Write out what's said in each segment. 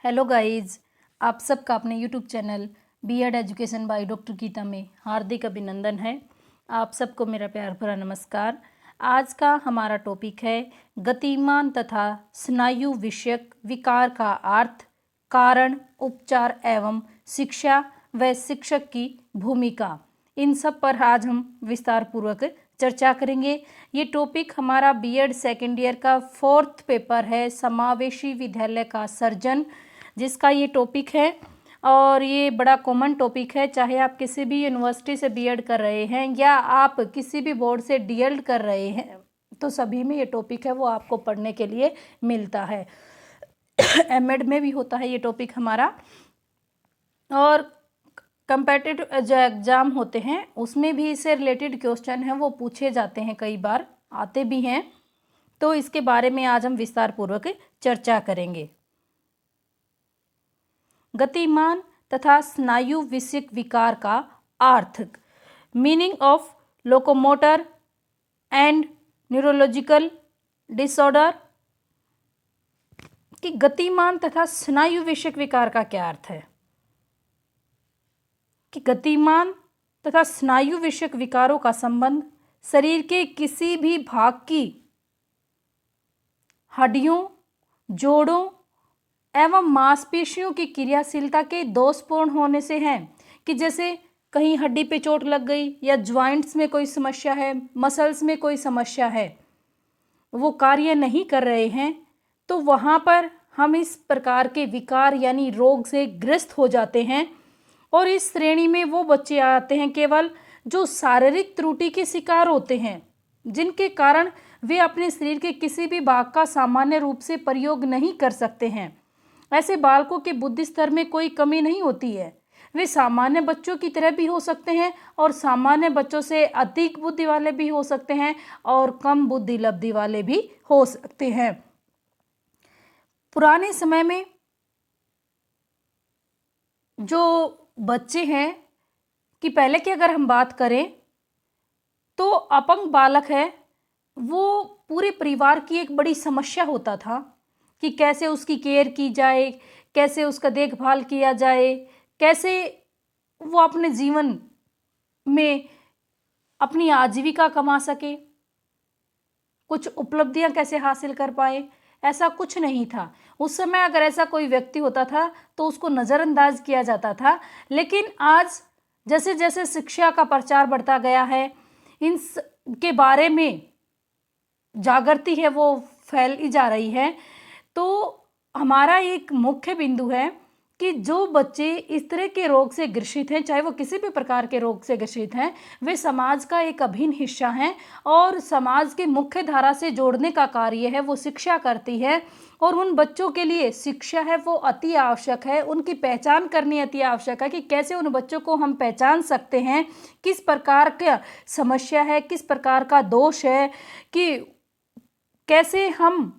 Hello guys, आप सबका अपने YouTube channel BEd education by doctor Geeta में हार्दिक अभिनंदन है। आप सबको मेरा प्यार भरा नमस्कार। आज का हमारा टॉपिक है गतिमान तथा स्नायु विषयक विकार का अर्थ, कारण, उपचार एवं शिक्षा व शिक्षक की भूमिका। इन सब पर आज हम विस्तार पूर्वक चर्चा करेंगे। ये टॉपिक हमारा बीएड सेकेंड ईयर का 4th पेपर है, समावेशी विद्यालय का सर्जन, जिसका ये टॉपिक है। और ये बड़ा कॉमन टॉपिक है, चाहे आप किसी भी यूनिवर्सिटी से बीएड कर रहे हैं या आप किसी भी बोर्ड से डीएड कर रहे हैं, तो सभी में ये टॉपिक है वो आपको पढ़ने के लिए मिलता है। एमएड में भी होता है ये टॉपिक हमारा, और कंपेटिटिव जो एग्ज़ाम होते हैं उसमें भी इससे रिलेटेड क्वेश्चन हैं वो पूछे जाते हैं, कई बार आते भी हैं। तो इसके बारे में आज हम विस्तार पूर्वक चर्चा करेंगे। गतिमान तथा स्नायु विषयक विकार का अर्थ, meaning of locomotor and neurological disorder. कि गतिमान तथा स्नायु विषयक विकार का क्या अर्थ है? कि गतिमान तथा स्नायु विषयक विकारों का संबंध शरीर के किसी भी भाग की हड्डियों, जोड़ों एवं मांसपेशियों की क्रियाशीलता के दोषपूर्ण होने से है। कि जैसे कहीं हड्डी पे चोट लग गई या ज्वाइंट्स में कोई समस्या है, मसल्स में कोई समस्या है, वो कार्य नहीं कर रहे हैं, तो वहाँ पर हम इस प्रकार के विकार यानी रोग से ग्रस्त हो जाते हैं। और इस श्रेणी में वो बच्चे आते हैं केवल जो शारीरिक त्रुटि के शिकार होते हैं, जिनके कारण वे अपने शरीर के किसी भी भाग का सामान्य रूप से प्रयोग नहीं कर सकते हैं। ऐसे बालकों के बुद्धि स्तर में कोई कमी नहीं होती है, वे सामान्य बच्चों की तरह भी हो सकते हैं और सामान्य बच्चों से अधिक बुद्धि वाले भी हो सकते हैं और कम बुद्धि लब्धि वाले भी हो सकते हैं। पुराने समय में जो बच्चे हैं, कि पहले की अगर हम बात करें तो अपंग बालक है वो पूरे परिवार की एक बड़ी समस्या होता था कि कैसे उसकी केयर की जाए, कैसे उसका देखभाल किया जाए, कैसे वो अपने जीवन में अपनी आजीविका कमा सके, कुछ उपलब्धियां कैसे हासिल कर पाए। ऐसा कुछ नहीं था उस समय। अगर ऐसा कोई व्यक्ति होता था तो उसको नज़रअंदाज किया जाता था। लेकिन आज जैसे जैसे शिक्षा का प्रचार बढ़ता गया है, इन के बारे में जागृति है वो फैली जा रही है। तो हमारा एक मुख्य बिंदु है कि जो बच्चे इस तरह के रोग से ग्रसित हैं, चाहे वो किसी भी प्रकार के रोग से ग्रसित हैं, वे समाज का एक अभिन्न हिस्सा हैं और समाज के मुख्य धारा से जोड़ने का कार्य है वो शिक्षा करती है। और उन बच्चों के लिए शिक्षा है वो अति आवश्यक है, उनकी पहचान करनी अति आवश्यक है कि कैसे उन बच्चों को हम पहचान सकते हैं, किस प्रकार का समस्या है, किस प्रकार का दोष है, कि कैसे हम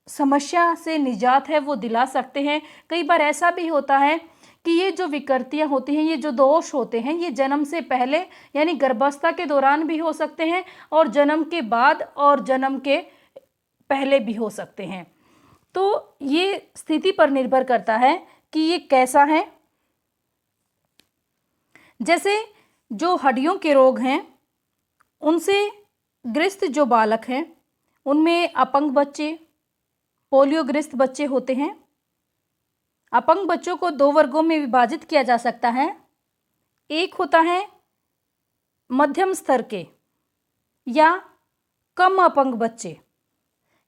समस्या से निजात है वो दिला सकते हैं। कई बार ऐसा भी होता है कि ये जो विकृतियां होती हैं, ये जो दोष होते हैं, ये जन्म से पहले यानी गर्भावस्था के दौरान भी हो सकते हैं और जन्म के बाद और जन्म के पहले भी हो सकते हैं। तो ये स्थिति पर निर्भर करता है कि ये कैसा है। जैसे जो हड्डियों के रोग हैं उनसे ग्रस्त जो बालक हैं उनमें अपंग बच्चे, पोलियोग्रस्त बच्चे होते हैं। अपंग बच्चों को 2 वर्गों में विभाजित किया जा सकता है। एक होता है मध्यम स्तर के या कम अपंग बच्चे,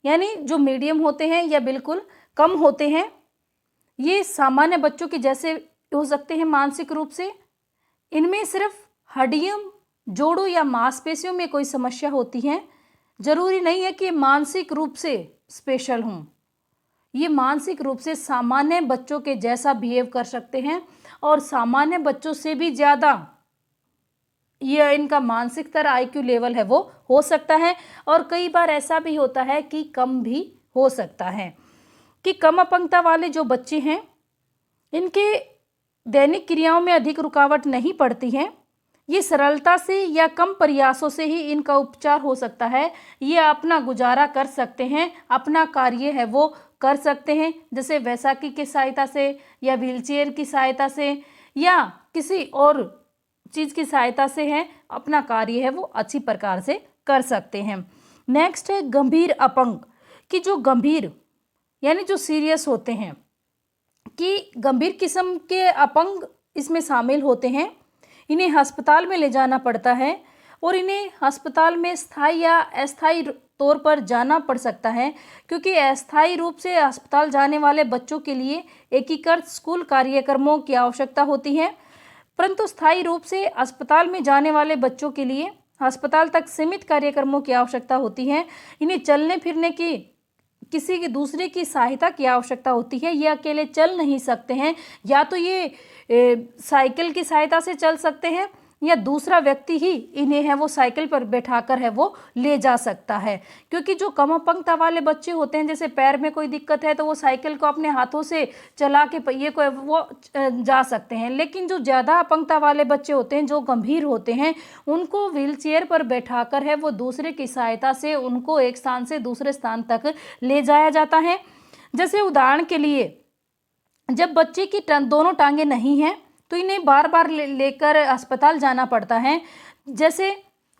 यानी जो मीडियम होते हैं या बिल्कुल कम होते हैं। ये सामान्य बच्चों के जैसे हो सकते हैं मानसिक रूप से। इनमें सिर्फ हड्डियों, जोड़ों या मांसपेशियों में कोई समस्या होती है। जरूरी नहीं है कि मानसिक रूप से स्पेशल हों, ये मानसिक रूप से सामान्य बच्चों के जैसा बिहेव कर सकते हैं और सामान्य बच्चों से भी ज़्यादा ये इनका मानसिक स्तर आईक्यू लेवल है वो हो सकता है। और कई बार ऐसा भी होता है कि कम भी हो सकता है। कि कम अपंगता वाले जो बच्चे हैं इनके दैनिक क्रियाओं में अधिक रुकावट नहीं पड़ती है, ये सरलता से या कम प्रयासों से ही इनका उपचार हो सकता है। ये अपना गुजारा कर सकते हैं, अपना कार्य है वो कर सकते हैं, जैसे वैसाखी की सहायता से या व्हीलचेयर की सहायता से या किसी और चीज़ की सहायता से है अपना कार्य है वो अच्छी प्रकार से कर सकते हैं। नेक्स्ट है गंभीर अपंग, कि जो गंभीर यानी जो सीरियस होते हैं, कि गंभीर किस्म के अपंग इसमें शामिल होते हैं। इन्हें अस्पताल में ले जाना पड़ता है और इन्हें अस्पताल में स्थायी या अस्थायी तौर पर जाना पड़ सकता है, क्योंकि अस्थायी रूप से अस्पताल जाने वाले बच्चों के लिए एकीकृत स्कूल कार्यक्रमों की आवश्यकता होती है, परंतु स्थायी रूप से अस्पताल में जाने वाले बच्चों के लिए अस्पताल तक सीमित कार्यक्रमों की आवश्यकता होती है। इन्हें चलने फिरने की किसी की दूसरे की सहायता की आवश्यकता होती है, ये अकेले चल नहीं सकते हैं, या तो ये साइकिल की सहायता से चल सकते हैं या दूसरा व्यक्ति ही इन्हें है वो साइकिल पर बैठाकर है वो ले जा सकता है। क्योंकि जो कम अपंगता वाले बच्चे होते हैं, जैसे पैर में कोई दिक्कत है तो वो साइकिल को अपने हाथों से चला के पहिए को वो जा सकते हैं, लेकिन जो ज़्यादा अपंगता वाले बच्चे होते हैं, जो गंभीर होते हैं, उनको व्हीलचेयर पर बैठाकर है वो दूसरे की सहायता से उनको एक स्थान से दूसरे स्थान तक ले जाया जाता है। जैसे उदाहरण के लिए जब बच्चे की दोनों टांगें नहीं हैं तो इन्हें बार बार लेकर अस्पताल जाना पड़ता है। जैसे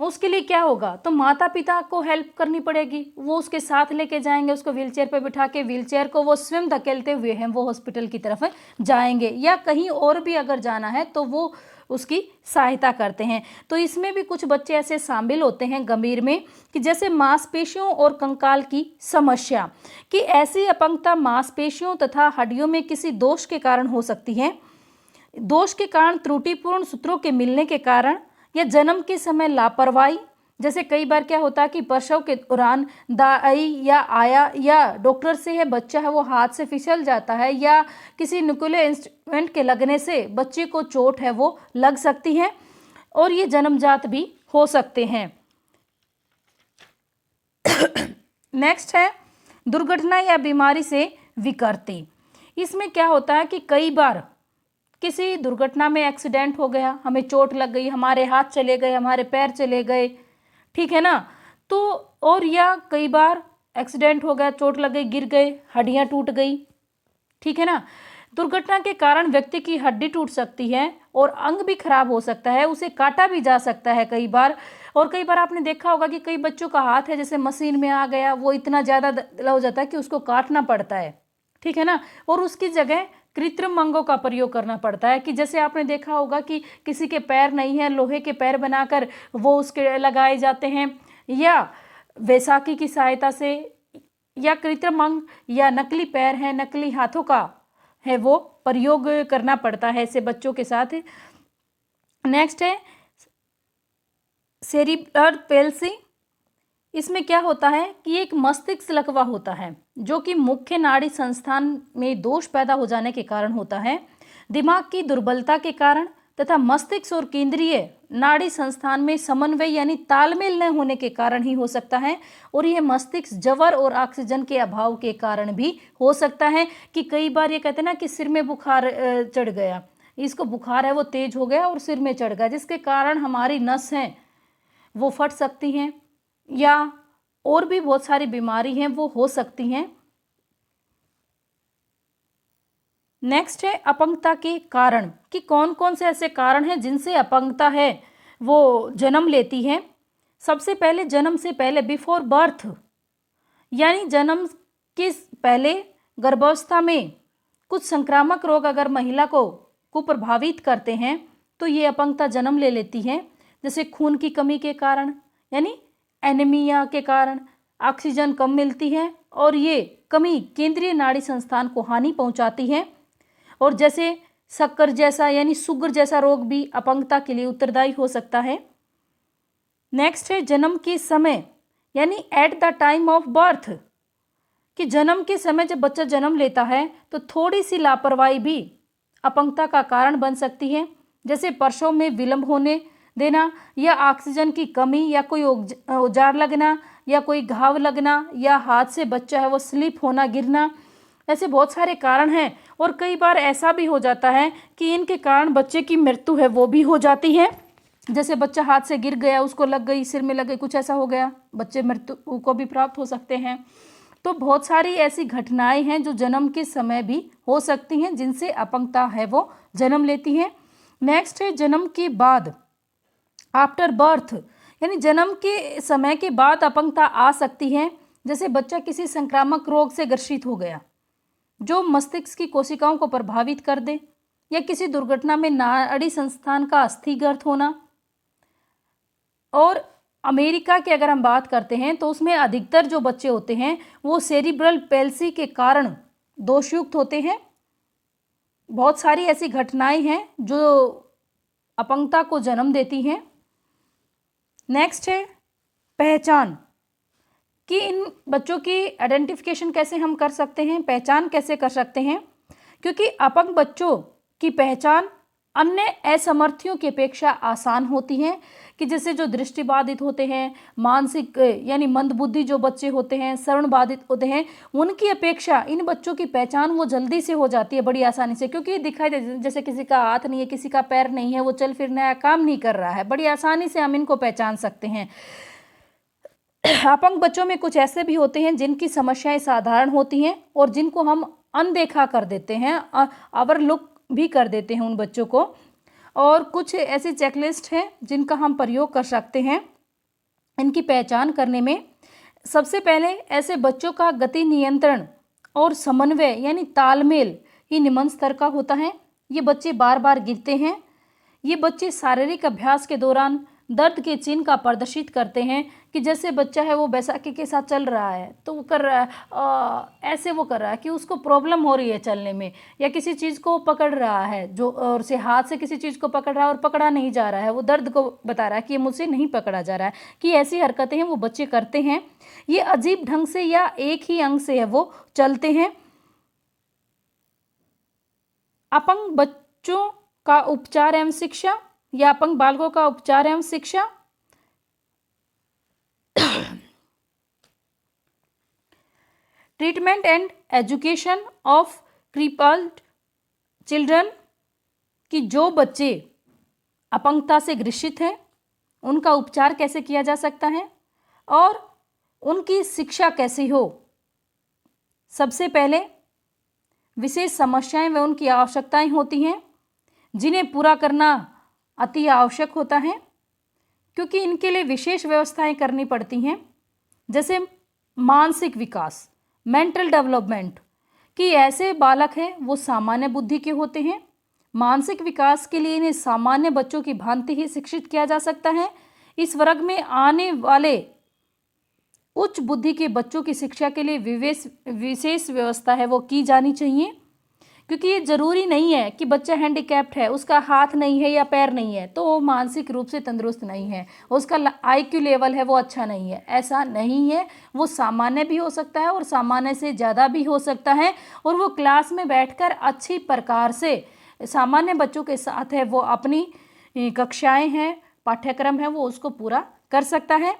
उसके लिए क्या होगा, तो माता पिता को हेल्प करनी पड़ेगी, वो उसके साथ लेके जाएंगे, उसको व्हीलचेयर पे बिठा के व्हीलचेयर को वो स्वयं धकेलते हुए हैं वो हॉस्पिटल की तरफ जाएंगे, या कहीं और भी अगर जाना है तो वो उसकी सहायता करते हैं। तो इसमें भी कुछ बच्चे ऐसे शामिल होते हैं गंभीर में, कि जैसे मांसपेशियों और कंकाल की समस्या, कि ऐसी अपंगता मांसपेशियों तथा हड्डियों में किसी दोष के कारण हो सकती है। दोष के कारण त्रुटिपूर्ण सूत्रों के मिलने के कारण या जन्म के समय लापरवाही, जैसे कई बार क्या होता है कि प्रसव के दौरान दाई या आया या डॉक्टर से है बच्चा है वो हाथ से फिसल जाता है, या किसी नुकीले इंस्ट्रूमेंट के लगने से बच्चे को चोट है वो लग सकती है, और ये जन्मजात भी हो सकते हैं। नेक्स्ट है दुर्घटना या बीमारी से विकृति। इसमें क्या होता है कि कई बार किसी दुर्घटना में एक्सीडेंट हो गया, हमें चोट लग गई, हमारे हाथ चले गए, हमारे पैर चले गए, ठीक है ना, तो और या कई बार एक्सीडेंट हो गया, चोट लग गई, गिर गए, हड्डियां टूट गई, ठीक है ना। दुर्घटना के कारण व्यक्ति की हड्डी टूट सकती है और अंग भी खराब हो सकता है, उसे काटा भी जा सकता है कई बार। और कई बार आपने देखा होगा कि कई बच्चों का हाथ है जैसे मशीन में आ गया, वो इतना ज़्यादा हो जाता है कि उसको काटना पड़ता है, ठीक है ना, और उसकी जगह कृत्रिम अंगों का प्रयोग करना पड़ता है। कि जैसे आपने देखा होगा कि किसी के पैर नहीं है, लोहे के पैर बनाकर वो उसके लगाए जाते हैं, या वैसाखी की सहायता से, या कृत्रिम अंग या नकली पैर हैं, नकली हाथों का है वो प्रयोग करना पड़ता है ऐसे बच्चों के साथ। नेक्स्ट है सेरिब्रल पैल्सी। इसमें क्या होता है कि एक मस्तिष्क लकवा होता है जो कि मुख्य नाड़ी संस्थान में दोष पैदा हो जाने के कारण होता है, दिमाग की दुर्बलता के कारण तथा मस्तिष्क और केंद्रीय नाड़ी संस्थान में समन्वय यानी तालमेल न होने के कारण ही हो सकता है। और यह मस्तिष्क जवर और ऑक्सीजन के अभाव के कारण भी हो सकता है। कि कई बार ये कहते हैं ना कि सिर में बुखार चढ़ गया, इसको बुखार है वो तेज हो गया और सिर में चढ़ गया, जिसके कारण हमारी नस हैं वो फट सकती हैं, या और भी बहुत सारी बीमारी हैं वो हो सकती हैं। नेक्स्ट है अपंगता के कारण, कि कौन कौन से ऐसे कारण हैं जिनसे अपंगता है वो जन्म लेती है। सबसे पहले जन्म से पहले बिफोर बर्थ, यानी जन्म के पहले गर्भावस्था में कुछ संक्रामक रोग अगर महिला को प्रभावित करते हैं तो ये अपंगता जन्म ले लेती है। जैसे खून की कमी के कारण यानी एनीमिया के कारण ऑक्सीजन कम मिलती है और ये कमी केंद्रीय नाड़ी संस्थान को हानि पहुंचाती है। और जैसे शक्कर जैसा यानी शुगर जैसा रोग भी अपंगता के लिए उत्तरदायी हो सकता है। नेक्स्ट है जन्म के समय यानी at the time of birth, कि जन्म के समय जब बच्चा जन्म लेता है तो थोड़ी सी लापरवाही भी अपंगता का कारण बन सकती है। जैसे प्रसव में विलंब होने देना, या ऑक्सीजन की कमी, या कोई औजार लगना, या कोई घाव लगना, या हाथ से बच्चा है वो स्लिप होना, गिरना, ऐसे बहुत सारे कारण हैं। और कई बार ऐसा भी हो जाता है कि इनके कारण बच्चे की मृत्यु है वो भी हो जाती है। जैसे बच्चा हाथ से गिर गया, उसको लग गई, सिर में लग गई, कुछ ऐसा हो गया, बच्चे मृत्यु को भी प्राप्त हो सकते हैं। तो बहुत सारी ऐसी घटनाएं हैं जो जन्म के समय भी हो सकती हैं, जिनसे अपंगता है वो जन्म लेती है। नेक्स्ट है जन्म के बाद, आफ्टर बर्थ, यानी जन्म के समय के बाद अपंगता आ सकती है। जैसे बच्चा किसी संक्रामक रोग से ग्रसित हो गया जो मस्तिष्क की कोशिकाओं को प्रभावित कर दे, या किसी दुर्घटना में नाड़ी संस्थान का अस्थिगत होना। और अमेरिका की अगर हम बात करते हैं तो उसमें अधिकतर जो बच्चे होते हैं वो सेरिब्रल पैल्सी के कारण दोषयुक्त होते हैं। बहुत सारी ऐसी घटनाएं हैं जो अपंगता को जन्म देती हैं। नेक्स्ट है पहचान, कि इन बच्चों की आइडेंटिफिकेशन कैसे हम कर सकते हैं, पहचान कैसे कर सकते हैं। क्योंकि अपंग बच्चों की पहचान अन्य असमर्थियों की अपेक्षा आसान होती है, कि जैसे जो दृष्टिबाधित होते हैं, मानसिक यानी मंदबुद्धि जो बच्चे होते हैं, श्रवण बाधित होते हैं, उनकी अपेक्षा इन बच्चों की पहचान वो जल्दी से हो जाती है, बड़ी आसानी से। क्योंकि दिखाई दे, जैसे किसी का हाथ नहीं है, किसी का पैर नहीं है, वो चल फिर नया काम नहीं कर रहा है, बड़ी आसानी से हम इनको पहचान सकते हैं। अपंग बच्चों में कुछ ऐसे भी होते हैं जिनकी समस्याएं साधारण होती हैं और जिनको हम अनदेखा कर देते हैं, ओवरलुक भी कर देते हैं उन बच्चों को। और कुछ ऐसी चेकलिस्ट हैं जिनका हम प्रयोग कर सकते हैं इनकी पहचान करने में। सबसे पहले ऐसे बच्चों का गति नियंत्रण और समन्वय यानी तालमेल ही निम्न स्तर का होता है। ये बच्चे बार बार गिरते हैं। ये बच्चे शारीरिक अभ्यास के दौरान दर्द के चिन्ह का प्रदर्शित करते हैं, कि जैसे बच्चा है वो बैसाखी के साथ चल रहा है तो वो कर रहा है ऐसे वो कर रहा है कि उसको प्रॉब्लम हो रही है चलने में, या किसी चीज़ को पकड़ रहा है जो और से हाथ से किसी चीज़ को पकड़ रहा है और पकड़ा नहीं जा रहा है, वो दर्द को बता रहा है कि ये मुझसे नहीं पकड़ा जा रहा है, कि ऐसी हरकतें हैं वो बच्चे करते हैं। ये अजीब ढंग से या एक ही अंग से है वो चलते हैं। अपंग बच्चों का उपचार एवं शिक्षा, या अपंग बालकों का उपचार एवं शिक्षा। Treatment and education of crippled children, कि जो बच्चे अपंगता से ग्रसित हैं उनका उपचार कैसे किया जा सकता है और उनकी शिक्षा कैसी हो। सबसे पहले विशेष समस्याएं व उनकी आवश्यकताएं होती हैं जिन्हें पूरा करना अति आवश्यक होता है, क्योंकि इनके लिए विशेष व्यवस्थाएं करनी पड़ती हैं। जैसे मानसिक विकास, मेंटल डेवलपमेंट, कि ऐसे बालक हैं वो सामान्य बुद्धि के होते हैं। मानसिक विकास के लिए इन्हें सामान्य बच्चों की भांति ही शिक्षित किया जा सकता है। इस वर्ग में आने वाले उच्च बुद्धि के बच्चों की शिक्षा के लिए विशेष व्यवस्था है वो की जानी चाहिए, क्योंकि ये जरूरी नहीं है कि बच्चा हैंडीकैप्ड है, उसका हाथ नहीं है या पैर नहीं है तो वो मानसिक रूप से तंदुरुस्त नहीं है, उसका IQ लेवल है वो अच्छा नहीं है, ऐसा नहीं है। वो सामान्य भी हो सकता है और सामान्य से ज़्यादा भी हो सकता है, और वो क्लास में बैठकर अच्छी प्रकार से सामान्य बच्चों के साथ है वो अपनी कक्षाएं हैं, पाठ्यक्रम है वो उसको पूरा कर सकता है।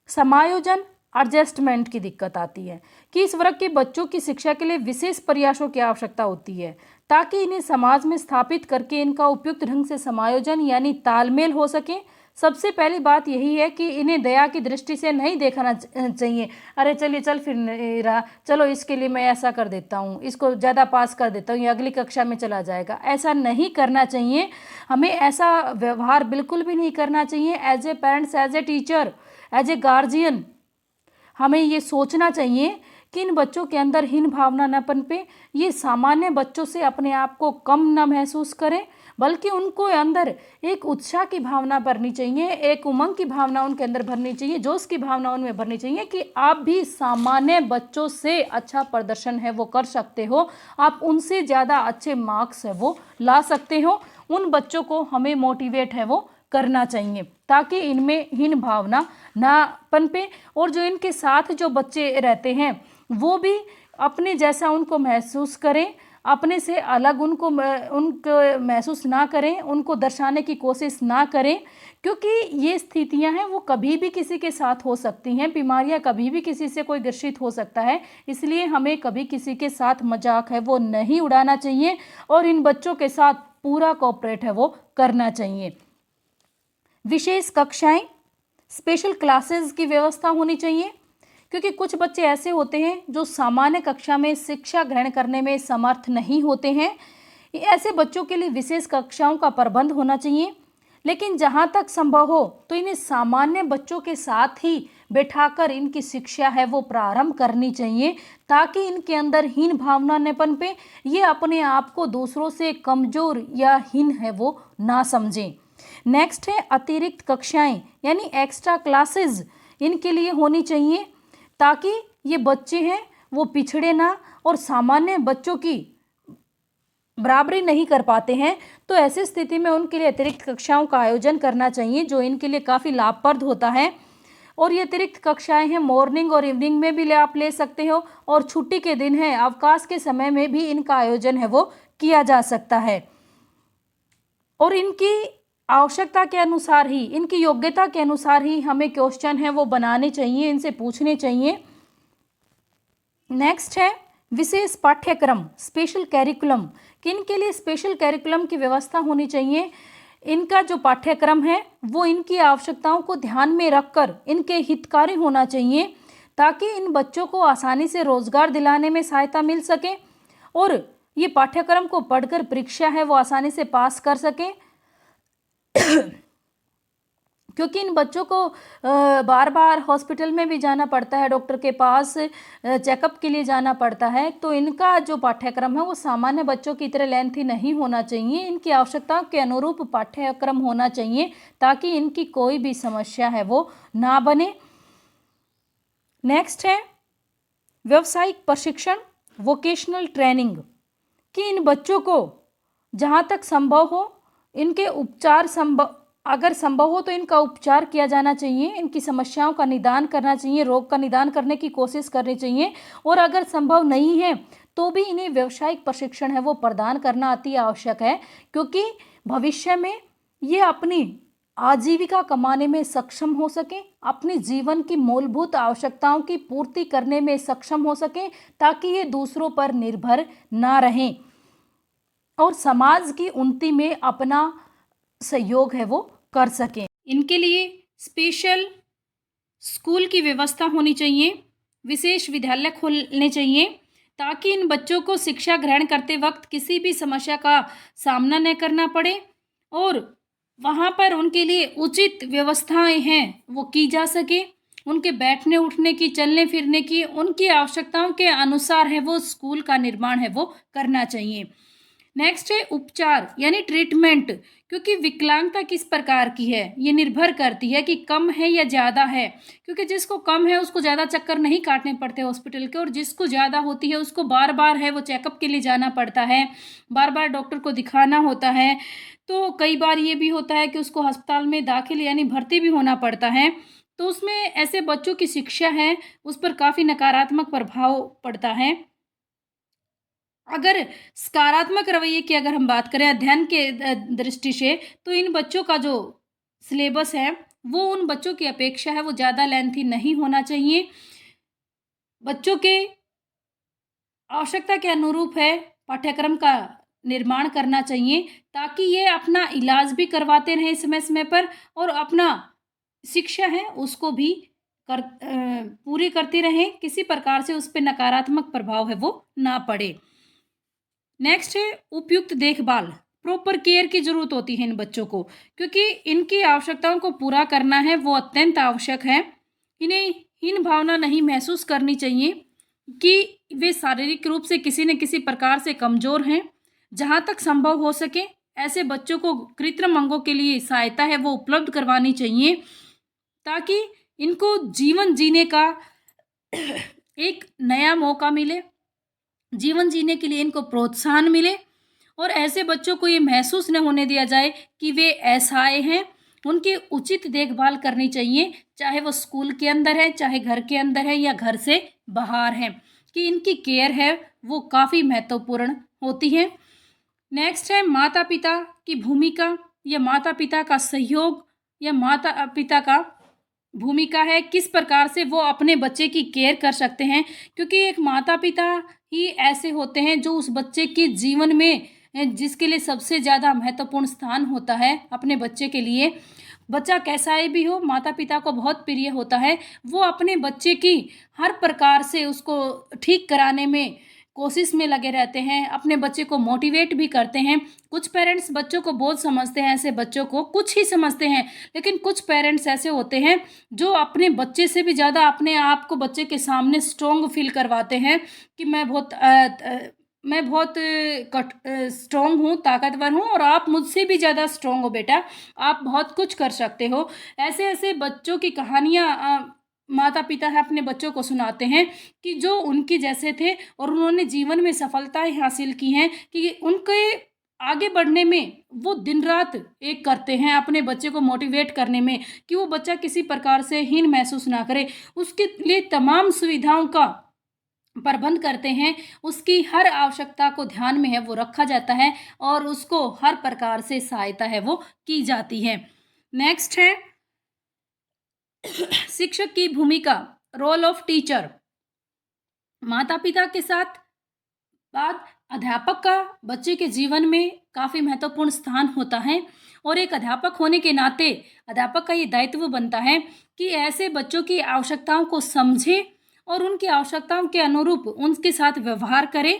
समायोजन, एडजस्टमेंट की दिक्कत आती है, कि इस वर्ग के बच्चों की शिक्षा के लिए विशेष प्रयासों की आवश्यकता होती है ताकि इन्हें समाज में स्थापित करके इनका उपयुक्त ढंग से समायोजन यानी तालमेल हो सके। सबसे पहली बात यही है कि इन्हें दया की दृष्टि से नहीं देखना चाहिए, अरे चलिए चल फिर नहीं रहा, चलो इसके लिए मैं ऐसा कर देता हूँ, इसको ज़्यादा पास कर देता हूँ, ये अगली कक्षा में चला जाएगा, ऐसा नहीं करना चाहिए। हमें ऐसा व्यवहार बिल्कुल भी नहीं करना चाहिए। As a parents, as a teacher, as a guardian हमें ये सोचना चाहिए कि इन बच्चों के अंदर हीन भावना न पनपे, ये सामान्य बच्चों से अपने आप को कम न महसूस करें, बल्कि उनको अंदर एक उत्साह की भावना भरनी चाहिए, एक उमंग की भावना उनके अंदर भरनी चाहिए, जोश की भावना उनमें भरनी चाहिए कि आप भी सामान्य बच्चों से अच्छा प्रदर्शन है वो कर सकते हो, आप उनसे ज़्यादा अच्छे मार्क्स है वो ला सकते हो। उन बच्चों को हमें मोटिवेट है वो करना चाहिए ताकि इनमें हीन भावना ना पनपे, और जो इनके साथ जो बच्चे रहते हैं वो भी अपने जैसा उनको महसूस करें, अपने से अलग उनको महसूस ना करें, उनको दर्शाने की कोशिश ना करें, क्योंकि ये स्थितियां हैं वो कभी भी किसी के साथ हो सकती हैं, बीमारियां कभी भी किसी से कोई ग्रसित हो सकता है, इसलिए हमें कभी किसी के साथ मजाक है वो नहीं उड़ाना चाहिए और इन बच्चों के साथ पूरा कोऑपरेट है वो करना चाहिए। विशेष कक्षाएं, स्पेशल क्लासेस की व्यवस्था होनी चाहिए, क्योंकि कुछ बच्चे ऐसे होते हैं जो सामान्य कक्षा में शिक्षा ग्रहण करने में समर्थ नहीं होते हैं। ऐसे बच्चों के लिए विशेष कक्षाओं का प्रबंध होना चाहिए, लेकिन जहाँ तक संभव हो तो इन्हें सामान्य बच्चों के साथ ही बैठाकर इनकी शिक्षा है वो प्रारंभ करनी चाहिए, ताकि इनके अंदर हीन भावना न पनपे, ये अपने आप को दूसरों से कमजोर या हीन है वो ना समझें। नेक्स्ट है अतिरिक्त कक्षाएं यानी एक्स्ट्रा क्लासेस इनके लिए होनी चाहिए, ताकि ये बच्चे हैं वो पिछड़े ना और सामान्य बच्चों की बराबरी नहीं कर पाते हैं। तो ऐसी स्थिति में उनके लिए अतिरिक्त कक्षाओं का आयोजन करना चाहिए, जो इनके लिए काफ़ी लाभप्रद होता है। और ये अतिरिक्त कक्षाएं हैं मॉर्निंग और इवनिंग में भी आप ले सकते हो, और छुट्टी के दिन है अवकाश के समय में भी इनका आयोजन है वो किया जा सकता है। और इनकी आवश्यकता के अनुसार ही, इनकी योग्यता के अनुसार ही हमें क्वेश्चन है वो बनाने चाहिए, इनसे पूछने चाहिए। नेक्स्ट है विशेष पाठ्यक्रम, स्पेशल कैरिकुलम। किन के लिए स्पेशल कैरिकुलम की व्यवस्था होनी चाहिए? इनका जो पाठ्यक्रम है वो इनकी आवश्यकताओं को ध्यान में रखकर इनके हितकारी होना चाहिए, ताकि इन बच्चों को आसानी से रोजगार दिलाने में सहायता मिल सके और ये पाठ्यक्रम को पढ़कर परीक्षा है वो आसानी से पास कर सके। क्योंकि इन बच्चों को बार बार हॉस्पिटल में भी जाना पड़ता है, डॉक्टर के पास चेकअप के लिए जाना पड़ता है, तो इनका जो पाठ्यक्रम है वो सामान्य बच्चों की तरह लेंथी नहीं होना चाहिए। इनकी आवश्यकताओं के अनुरूप पाठ्यक्रम होना चाहिए, ताकि इनकी कोई भी समस्या है वो ना बने। नेक्स्ट है व्यावसायिक प्रशिक्षण, वोकेशनल ट्रेनिंग, कि इन बच्चों को जहाँ तक संभव हो इनके उपचार अगर संभव हो तो इनका उपचार किया जाना चाहिए, इनकी समस्याओं का निदान करना चाहिए, रोग का निदान करने की कोशिश करनी चाहिए। और अगर संभव नहीं है तो भी इन्हें व्यावसायिक प्रशिक्षण है वो प्रदान करना अति आवश्यक है, क्योंकि भविष्य में ये अपनी आजीविका कमाने में सक्षम हो सके, अपने जीवन की मूलभूत आवश्यकताओं की पूर्ति करने में सक्षम हो सके, ताकि ये दूसरों पर निर्भर ना रहें और समाज की उन्नति में अपना सहयोग है वो कर सकें। इनके लिए स्पेशल स्कूल की व्यवस्था होनी चाहिए, विशेष विद्यालय खोलने चाहिए, ताकि इन बच्चों को शिक्षा ग्रहण करते वक्त किसी भी समस्या का सामना न करना पड़े और वहाँ पर उनके लिए उचित व्यवस्थाएं हैं वो की जा सके। उनके बैठने उठने की, चलने फिरने की, उनकी आवश्यकताओं के अनुसार है वो स्कूल का निर्माण है वो करना चाहिए। नेक्स्ट है उपचार यानी ट्रीटमेंट, क्योंकि विकलांगता किस प्रकार की है ये निर्भर करती है कि कम है या ज़्यादा है, क्योंकि जिसको कम है उसको ज़्यादा चक्कर नहीं काटने पड़ते हॉस्पिटल के, और जिसको ज़्यादा होती है उसको बार बार है वो चेकअप के लिए जाना पड़ता है, बार बार डॉक्टर को दिखाना होता है। तो कई बार ये भी होता है कि उसको अस्पताल में दाखिल यानी भर्ती भी होना पड़ता है। तो उसमें ऐसे बच्चों की शिक्षा है उस पर काफ़ी नकारात्मक प्रभाव पड़ता है। अगर सकारात्मक रवैये की अगर हम बात करें अध्ययन के दृष्टि से, तो इन बच्चों का जो सिलेबस है वो उन बच्चों की अपेक्षा है वो ज़्यादा लेंथी नहीं होना चाहिए। बच्चों के आवश्यकता के अनुरूप है पाठ्यक्रम का निर्माण करना चाहिए, ताकि ये अपना इलाज भी करवाते रहें समय समय पर और अपना शिक्षा है उसको भी पूरी करते रहें, किसी प्रकार से उस पर नकारात्मक प्रभाव है वो ना पड़े। नेक्स्ट है उपयुक्त देखभाल, प्रॉपर केयर की ज़रूरत होती है इन बच्चों को, क्योंकि इनकी आवश्यकताओं को पूरा करना है वो अत्यंत आवश्यक है। इन्हें हीन भावना नहीं महसूस करनी चाहिए कि वे शारीरिक रूप से किसी न किसी प्रकार से कमज़ोर हैं। जहाँ तक संभव हो सके ऐसे बच्चों को कृत्रिम अंगों के लिए सहायता है वो उपलब्ध करवानी चाहिए, ताकि इनको जीवन जीने का एक नया मौका मिले, जीवन जीने के लिए इनको प्रोत्साहन मिले, और ऐसे बच्चों को ये महसूस न होने दिया जाए कि वे असहाय हैं। उनकी उचित देखभाल करनी चाहिए, चाहे वो स्कूल के अंदर है, चाहे घर के अंदर है या घर से बाहर है, कि इनकी केयर है वो काफ़ी महत्वपूर्ण होती है। नेक्स्ट है माता पिता की भूमिका या माता पिता का सहयोग या माता पिता का भूमिका है, किस प्रकार से वो अपने बच्चे की केयर कर सकते हैं, क्योंकि एक माता पिता ही ऐसे होते हैं जो उस बच्चे के जीवन में जिसके लिए सबसे ज़्यादा महत्वपूर्ण स्थान होता है अपने बच्चे के लिए, बच्चा कैसा ही भी हो, माता पिता को बहुत प्रिय होता है। वो अपने बच्चे की हर प्रकार से उसको ठीक कराने में कोशिश में लगे रहते हैं, अपने बच्चे को मोटिवेट भी करते हैं। कुछ पेरेंट्स बच्चों को बोझ समझते हैं, ऐसे बच्चों को कुछ ही समझते हैं, लेकिन कुछ पेरेंट्स ऐसे होते हैं जो अपने बच्चे से भी ज़्यादा अपने आप को बच्चे के सामने स्ट्रॉन्ग फील करवाते हैं कि मैं बहुत स्ट्रॉन्ग हूँ, ताकतवर हूँ और आप मुझसे भी ज़्यादा स्ट्रॉन्ग हो बेटा, आप बहुत कुछ कर सकते हो। ऐसे-ऐसे बच्चों की कहानियाँ माता-पिता है अपने बच्चों को सुनाते हैं कि जो उनके जैसे थे और उन्होंने जीवन में सफलताएँ हासिल की हैं कि उनके आगे बढ़ने में वो दिन-रात एक करते हैं अपने बच्चे को मोटिवेट करने में कि वो बच्चा किसी प्रकार से हीन महसूस ना करे। उसके लिए तमाम सुविधाओं का प्रबंध करते हैं, उसकी हर आवश्यकता को ध्यान में है वो रखा जाता है और उसको हर प्रकार से सहायता है वो की जाती है। नेक्स्ट है शिक्षक की भूमिका, रोल ऑफ टीचर। माता-पिता के साथ बाद अध्यापक का बच्चे के जीवन में काफ़ी महत्वपूर्ण स्थान होता है और एक अध्यापक होने के नाते अध्यापक का ये दायित्व बनता है कि ऐसे बच्चों की आवश्यकताओं को समझे और उनकी आवश्यकताओं के अनुरूप उनके साथ व्यवहार करे,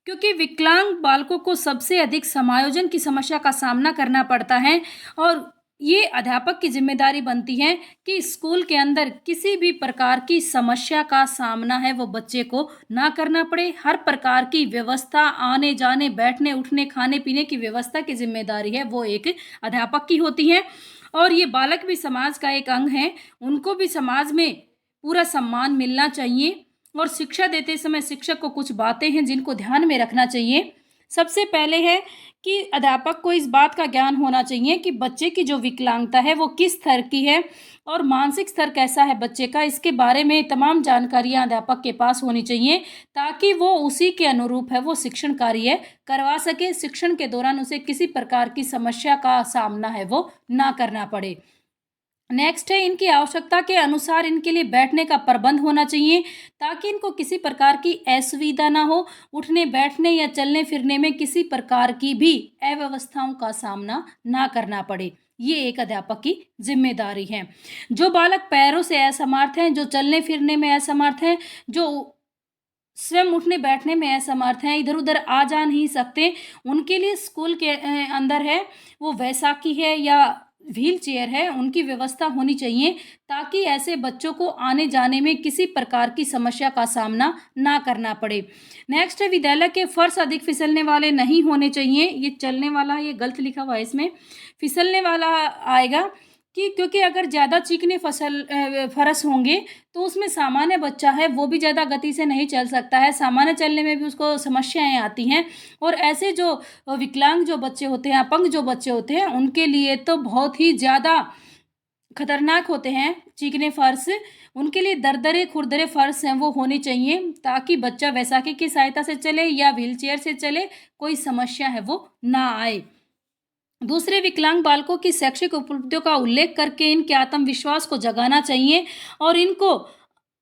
क्योंकि विकलांग बालकों को सबसे अधिक समायोजन की समस्या का सामना करना पड़ता है और ये अध्यापक की जिम्मेदारी बनती है कि स्कूल के अंदर किसी भी प्रकार की समस्या का सामना है वो बच्चे को ना करना पड़े। हर प्रकार की व्यवस्था, आने जाने, बैठने उठने, खाने पीने की व्यवस्था की जिम्मेदारी है वो एक अध्यापक की होती है और ये बालक भी समाज का एक अंग है, उनको भी समाज में पूरा सम्मान मिलना चाहिए और शिक्षा देते समय शिक्षक को कुछ बातें हैं जिनको ध्यान में रखना चाहिए। सबसे पहले है कि अध्यापक को इस बात का ज्ञान होना चाहिए कि बच्चे की जो विकलांगता है वो किस स्तर की है और मानसिक स्तर कैसा है बच्चे का, इसके बारे में तमाम जानकारियां अध्यापक के पास होनी चाहिए ताकि वो उसी के अनुरूप है वो शिक्षण कार्य करवा सके। शिक्षण के दौरान उसे किसी प्रकार की समस्या का सामना है वो ना करना पड़े। नेक्स्ट है इनकी आवश्यकता के अनुसार इनके लिए बैठने का प्रबंध होना चाहिए ताकि इनको किसी प्रकार की असुविधा ना हो, उठने बैठने या चलने फिरने में किसी प्रकार की भी अव्यवस्थाओं का सामना ना करना पड़े। ये एक अध्यापक की जिम्मेदारी है। जो बालक पैरों से असमर्थ हैं, जो चलने फिरने में असमर्थ हैं, जो स्वयं उठने बैठने में असमर्थ हैं, इधर उधर आ जा नहीं सकते, उनके लिए स्कूल के अंदर है वो वैसाखी है या व्हील चेयर है, उनकी व्यवस्था होनी चाहिए ताकि ऐसे बच्चों को आने जाने में किसी प्रकार की समस्या का सामना ना करना पड़े। नेक्स्ट है विद्यालय के फर्श अधिक फिसलने वाले नहीं होने चाहिए। ये चलने वाला, ये गलत लिखा हुआ है इसमें, फिसलने वाला आएगा कि क्योंकि अगर ज़्यादा चिकने फर्श होंगे तो उसमें सामान्य बच्चा है वो भी ज़्यादा गति से नहीं चल सकता है, सामान्य चलने में भी उसको समस्याएं आती हैं और ऐसे जो विकलांग जो बच्चे होते हैं, अपंग जो बच्चे होते हैं, उनके लिए तो बहुत ही ज़्यादा खतरनाक होते हैं चिकने फर्श। उनके लिए दरदरे खुरदरे फर्श हैं वो होने चाहिए ताकि बच्चा वैसाखी की सहायता से चले या व्हील चेयर से चले, कोई समस्या है वो ना आए। दूसरे विकलांग बालकों की शैक्षिक उपलब्धियों का उल्लेख करके इनके आत्मविश्वास को जगाना चाहिए और इनको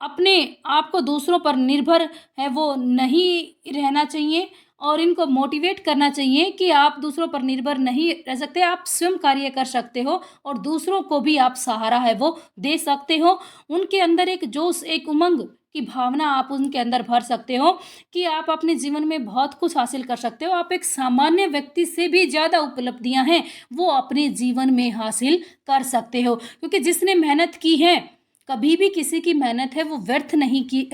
अपने आप को दूसरों पर निर्भर है वो नहीं रहना चाहिए और इनको मोटिवेट करना चाहिए कि आप दूसरों पर निर्भर नहीं रह सकते, आप स्वयं कार्य कर सकते हो और दूसरों को भी आप सहारा है वो दे सकते हो। उनके अंदर एक जोश, एक उमंग की भावना आप उनके अंदर भर सकते हो कि आप अपने जीवन में बहुत कुछ हासिल कर सकते हो। आप एक सामान्य व्यक्ति से भी ज़्यादा उपलब्धियां हैं वो अपने जीवन में हासिल कर सकते हो, क्योंकि जिसने मेहनत की है, कभी भी किसी की मेहनत है वो व्यर्थ नहीं की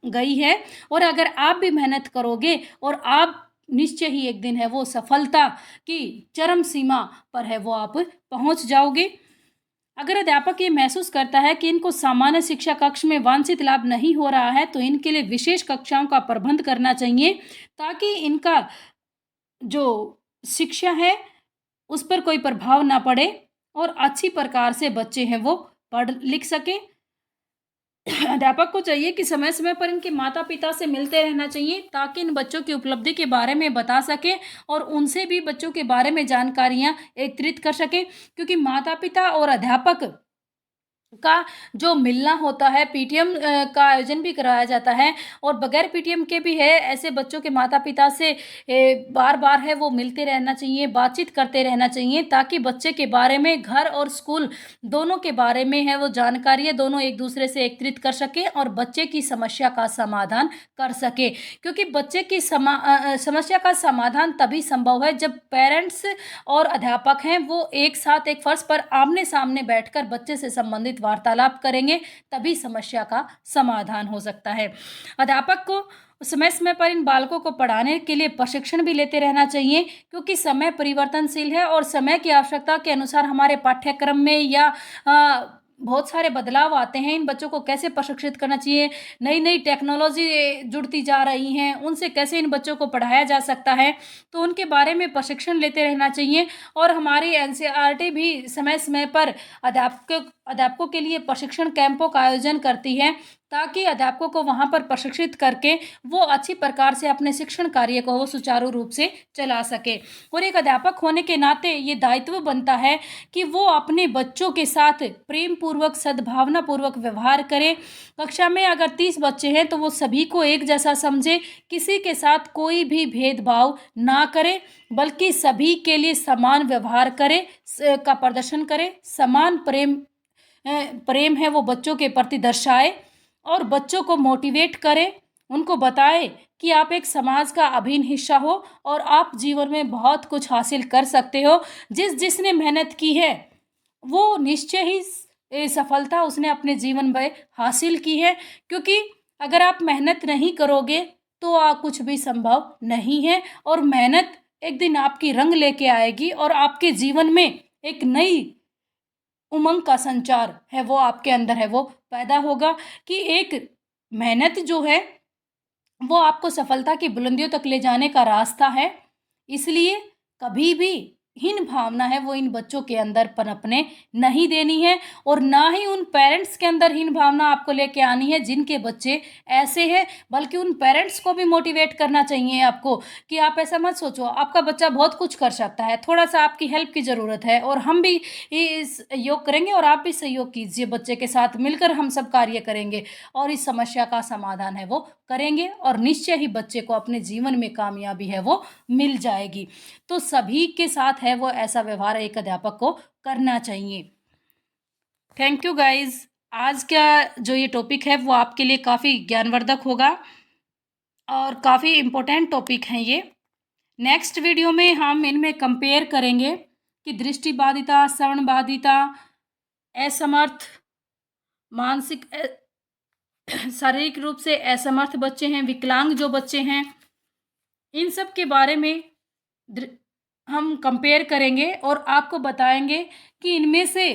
गई है और अगर आप भी मेहनत करोगे और आप निश्चय ही एक दिन है वो सफलता की चरम सीमा पर है वो आप पहुंच जाओगे। अगर अध्यापक ये महसूस करता है कि इनको सामान्य शिक्षा कक्ष में वांछित लाभ नहीं हो रहा है तो इनके लिए विशेष कक्षाओं का प्रबंध करना चाहिए ताकि इनका जो शिक्षा है उस पर कोई प्रभाव ना पड़े और अच्छी प्रकार से बच्चे हैं वो पढ़ लिख सकें। अध्यापक को चाहिए कि समय समय पर इनके माता पिता से मिलते रहना चाहिए ताकि इन बच्चों की उपलब्धि के बारे में बता सकें और उनसे भी बच्चों के बारे में जानकारियां एकत्रित कर सकें, क्योंकि माता पिता और अध्यापक का जो मिलना होता है, पीटीएम का आयोजन भी कराया जाता है और बगैर पीटीएम के भी है। ऐसे बच्चों के माता-पिता से बार-बार है वो मिलते रहना चाहिए, बातचीत करते रहना चाहिए, ताकि बच्चे के बारे में घर और स्कूल दोनों के बारे में है वो जानकारियाँ दोनों एक-दूसरे से एकत्रित कर सकें और बच्चे की समस्या का समाधान कर सकें। क्योंकि बच्चे की समस्या का समाधान तभी संभव है जब पेरेंट्स और अध्यापक हैं वो एक साथ एक फर्श पर आमने-सामने बैठकर बच्चे से संबंधित वार्तालाप करेंगे, तभी समस्या का समाधान हो सकता है। अध्यापक को समय-समय पर इन बालकों को पढ़ाने के लिए प्रशिक्षण भी लेते रहना चाहिए, क्योंकि समय परिवर्तनशील है और समय की आवश्यकता के अनुसार हमारे पाठ्यक्रम में या बहुत सारे बदलाव आते हैं। इन बच्चों को कैसे प्रशिक्षित करना चाहिए, नई-नई टेक्नोलॉजी जुड़ती जा रही हैं, उनसे कैसे इन बच्चों को पढ़ाया जा सकता है, तो उनके बारे में प्रशिक्षण लेते रहना चाहिए। और हमारी एनसीईआरटी भी समय-समय पर अध्यापकों के लिए प्रशिक्षण कैंपों का आयोजन करती है, ताकि अध्यापकों को वहाँ पर प्रशिक्षित करके वो अच्छी प्रकार से अपने शिक्षण कार्य को वो सुचारू रूप से चला सके। और एक अध्यापक होने के नाते ये दायित्व बनता है कि वो अपने बच्चों के साथ प्रेम पूर्वक, सद्भावना पूर्वक व्यवहार करे। कक्षा में अगर 30 बच्चे हैं तो वो सभी को एक जैसा समझे, किसी के साथ कोई भी भेदभाव ना करे, बल्कि सभी के लिए समान व्यवहार करे का प्रदर्शन करे, समान प्रेम है वो बच्चों के प्रति दर्शाए और बच्चों को मोटिवेट करे, उनको बताए कि आप एक समाज का अभिन्न हिस्सा हो और आप जीवन में बहुत कुछ हासिल कर सकते हो। जिसने मेहनत की है वो निश्चय ही सफलता उसने अपने जीवन में हासिल की है, क्योंकि अगर आप मेहनत नहीं करोगे तो कुछ भी संभव नहीं है और मेहनत एक दिन आपकी रंग लेके आएगी और आपके जीवन में एक नई उमंग का संचार है वो आपके अंदर है वो पैदा होगा कि एक मेहनत जो है वो आपको सफलता की बुलंदियों तक ले जाने का रास्ता है। इसलिए कभी भी हीन भावना है वो इन बच्चों के अंदर पनपने नहीं देनी है और ना ही उन पेरेंट्स के अंदर हीन भावना आपको लेके आनी है जिनके बच्चे ऐसे हैं, बल्कि उन पेरेंट्स को भी मोटिवेट करना चाहिए आपको कि आप ऐसा मत सोचो, आपका बच्चा बहुत कुछ कर सकता है, थोड़ा-सा आपकी हेल्प की ज़रूरत है और हम भी इस सहयोग करेंगे और आप भी सहयोग कीजिए, बच्चे के साथ मिलकर हम सब कार्य करेंगे और इस समस्या का समाधान है वो करेंगे और निश्चय ही बच्चे को अपने जीवन में कामयाबी है वो मिल जाएगी। तो सभी के साथ है वो ऐसा व्यवहार एक अध्यापक को करना चाहिए। Thank you guys. आज का जो ये टॉपिक है वो आपके लिए काफ़ी ज्ञानवर्धक होगा और काफ़ी इम्पोर्टेंट टॉपिक हैं ये। नेक्स्ट वीडियो में हम इनमें कंपेयर करेंगे कि दृष्टिबाधिता, श्रवणबाधिता, असमर्थ, मानसिक शारीरिक रूप से असमर्थ बच्चे हैं, विकलांग जो बच्चे हैं, इन सब के बारे में हम कंपेयर करेंगे और आपको बताएंगे कि इनमें से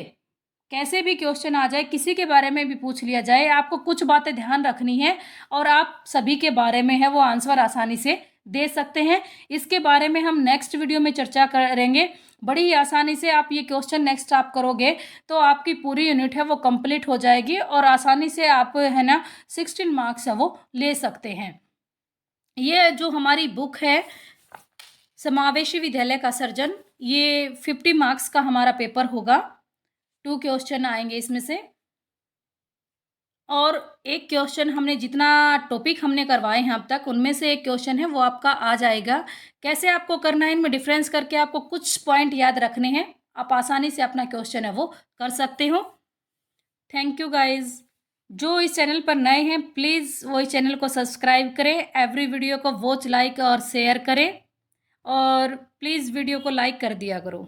कैसे भी क्वेश्चन आ जाए, किसी के बारे में भी पूछ लिया जाए, आपको कुछ बातें ध्यान रखनी है और आप सभी के बारे में है वो आंसर आसानी से दे सकते हैं। इसके बारे में हम नेक्स्ट वीडियो में चर्चा करेंगे। बड़ी ही आसानी से आप ये क्वेश्चन नेक्स्ट आप करोगे तो आपकी पूरी यूनिट है वो कंप्लीट हो जाएगी और आसानी से आप है ना 16 मार्क्स है वो ले सकते हैं। ये जो हमारी बुक है समावेशी विद्यालय का सर्जन, ये 50 मार्क्स का हमारा पेपर होगा। 2 क्वेश्चन आएंगे इसमें से और एक क्वेश्चन हमने जितना टॉपिक हमने करवाए हैं अब तक उनमें से एक क्वेश्चन है वो आपका आ जाएगा। कैसे आपको करना है, इनमें डिफरेंस करके आपको कुछ पॉइंट याद रखने हैं, आप आसानी से अपना क्वेश्चन है वो कर सकते हो। Thank you guys. जो इस चैनल पर नए हैं प्लीज़ वो इस चैनल को सब्सक्राइब करें, एवरी वीडियो को वॉच, लाइक और शेयर करें और प्लीज़ वीडियो को लाइक कर दिया करो।